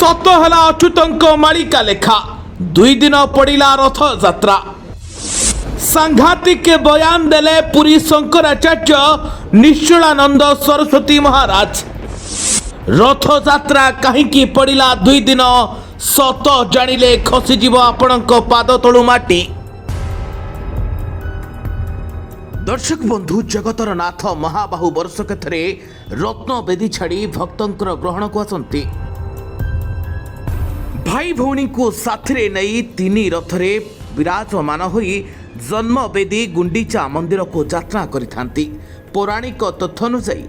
सत है अच्युतंक मालिका लेखा 2 दिन पड़ा रथ यात्रा सांघातिक बयान देले पुरी शंकराचार्य निश्चलानंद सरस्वती महाराज। रथ यात्रा कहीं पड़ा 2 दिन सत जानिले खसीजीव आपणक पाद तलु माटी। दर्शक बंधु जगतर नाथ महाबाहु वर्षक थरे रत्न बेदी छाड़ी भक्तंकर ग्रहण को आसंती। भाई भौणी को साथरे नहीं 3 रथरे विराजमान होई जन्मवेदी गुंडीचा मंदिर को यात्रा करिथांती। पौराणिक तथ्य अनुसार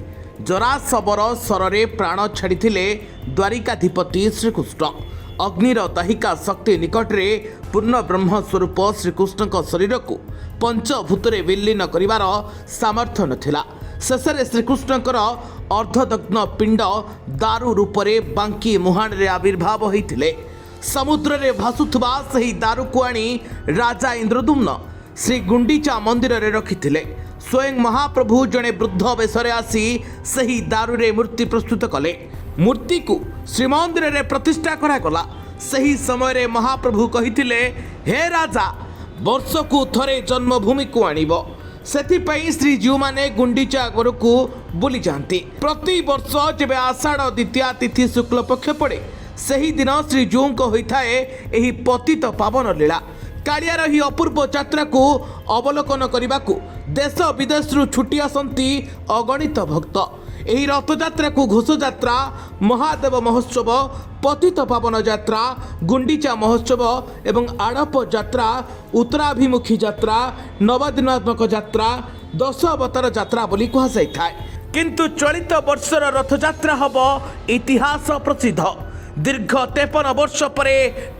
जरासबर स्वरे प्राण छाड़िथिले द्वारिकाधिपति श्रीकृष्ण। अग्निर दाहिका शक्ति निकटरे पूर्ण ब्रह्म स्वरूप श्रीकृष्ण शरीर को पंचभूतरे विलीन करिवार सामर्थ्य नथिला। शेषरे श्रीकृष्णकर अर्धदग्न पिंड दारू रूपरे बांकी मुहाणरे आविर्भाव होइथिले। समुद्र रे भासुथबा सही दारू को आनी राजा इंद्रदुम्न श्री गुंडीचा मंदिर रे रखिथिले। स्वयं महाप्रभु जड़े वृद्ध बेशरे आसी सही दारू रे मूर्ति प्रस्तुत कले। मूर्ति को श्रीमंदिर रे प्रतिष्ठा करागला। सही समय रे महाप्रभु कहिथिले, हे राजा वर्ष को थरे जन्मभूमि को आनिबो। सेथिपई श्रीजीव माने गुंडीचा घर को बुली जाती। प्रति वर्ष जब आषाढ़ द्वितीया तिथि शुक्ल पक्ष पड़े सही दिन श्रीजीव को होता है एही पतित पावन लीला। कालियार ही अपूर्व यात्रा को अवलोकन करने को देश विदेश छुट्टी आसती अगणित भक्त। एही रथ यात्रा को घोष यात्रा, महादेव महोत्सव, पतित पावन यात्रा, गुंडीचा महोत्सव एवं आड़प यात्रा, उत्तराभिमुखी यात्रा, नवदिनात्मक यात्रा, 10 अवतार यात्रा बोली कहुए। किंतु चलित वर्षर रथ यात्रा हब इतिहास प्रसिद्ध। दीर्घ 53 वर्ष पर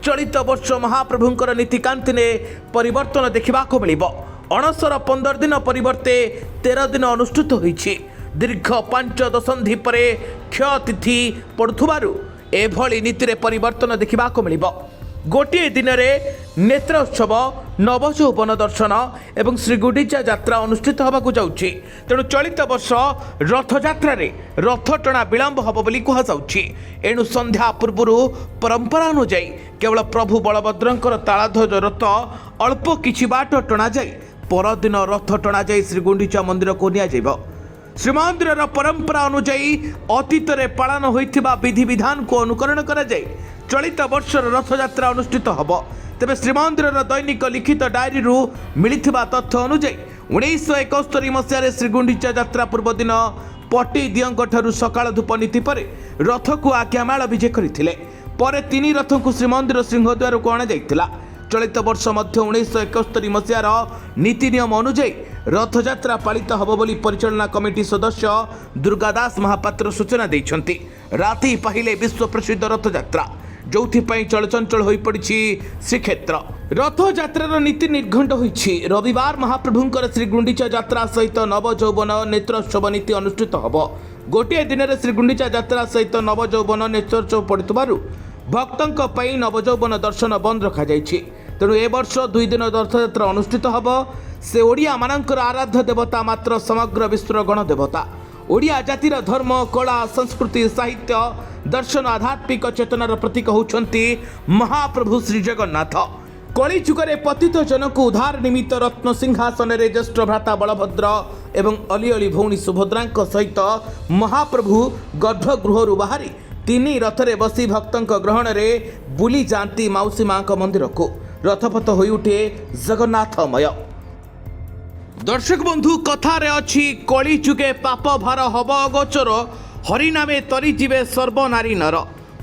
चलित वर्ष महाप्रभुंकर नीतिकांति ने परिवर्तन देखा मिलिबो। अणसर 15 दिन परिवर्ते 13 दिन अनुष्ठित होईछि। दीर्घ 5 दशंधि पर क्षय तिथि पड़ुथुबारु एभली नीति रे परिवर्तन देखा मिलिबो। गोटे दिन में नेत्रोत्सव, नवजौवन दर्शन एवं श्रीगुंडीचा यात्रा अनुष्ठित होबाकु जाउछि। तेणु चलित वर्ष रथ यात्रा रे रथ टणा विलंब हब बोली कहुछि। एणु संध्या पूर्वरु परंपरा अनुଯାयी केवल प्रभु बलभद्रंकर तालाध्वज रथ अल्प किछि बाट टणा जाई परदिन रथ टणा जाई श्रीगुंडीचा मंदिर को निया जाइबो। श्रीमंदिर परंपरा अनुଯାयी अतीत रे पालन होइथिबा विधि विधान को अनुकरण करा जाई चलित वर्षर रथ यात्रा अनुष्ठित हब। तेबे श्रीमंदिर दैनिक लिखित डायरी मिलिथिबा तथ्य अनुଯାयी 1971 मसीह श्रीगुंडीचा यात्रा पूर्व दिन पटी दियंग सकाळ धूप नीति पर रथ को आज्ञामाल विजे करथिले। पर 3 रथ को श्रीमंदिर सिंहद्वार को अणा जाइथिला। चलित वर्ष मध्य 1971 मसीहार नीति नियम अनुଯାयी रथ यात्रा पालित हब बोली परिचालना कमिटी सदस्य दुर्गादास महापात्र सूचना देइछन्ति। राति पाहिले विश्व प्रसिद्ध रथ यात्रा जोथिपाई चलचंचल होई पड़िछि श्रीक्षेत्र। रथ यात्रार नीति निर्घंट होइछि। रविवार महाप्रभुंकर श्री गुंडीचा यात्रा सहित नवजौवन नेत्रोत्सव नीति अनुष्ठित हब। गोटे दिन में श्रीगुंडीचा यात्रा सहित नवजौवन नेत्रोत्सव पड़ुथबारु भक्तंक पई नवजौवन दर्शन बंद रखा जाइछि। तेणु ए वर्ष 2 दिन रथ यात्रा अनुष्ठित हब। से ओडिया मानकर आराध्य देवता मात्र समग्र विश्वर गण देवता। ओडिया जातिर धर्म, कला, संस्कृति, साहित्य, दर्शन, आध्यात्मिक चेतनार प्रतीक होउछन्ति महाप्रभु श्री जगन्नाथ। कली जुगरे पतित जन को उद्धार निमित्त रत्न सिंहासन रे ज्येष्ठ भ्राता बलभद्र एवं अली अली भौणी सुभद्रांक सहित महाप्रभु गर्भगृह बाहरी 3 रथरे बसी भक्तंक ग्रहण रे बुली जाती माउसी माँ मंदिर को रथपथ होई उठे जगन्नाथमय। दर्शक बंधु कथारे अछि कली जुगे पाप भार हब अगोचर हरिनामे तरी जीवे सर्वनारी नर।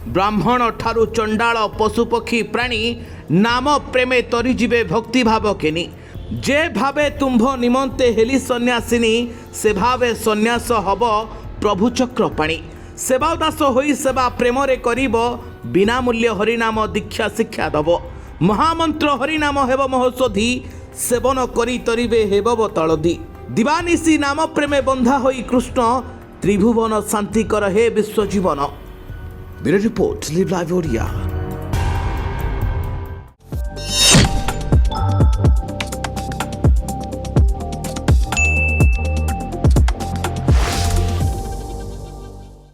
ब्राह्मण ठारू चंडाल पशुपक्षी प्राणी नाम प्रेमे तरी जीवे भक्ति भाव केनी। जे भावे तुम्भ निमंते हेली सन्यासिनी से भावे सन्यास हब प्रभु चक्र पाणी। सेवादास होई सेवा प्रेमरे करिब बिना मूल्य हरिनाम दीक्षा शिक्षा दब। महामंत्र हरिनाम हेब महौषधि सेवन करी तरिबे हेबव तलदी। दिवानिसी नाम प्रेमे बंधा होई कृष्ण त्रिभुवन शांति कर हे विश्व जीवन। Bureau report live live Odia.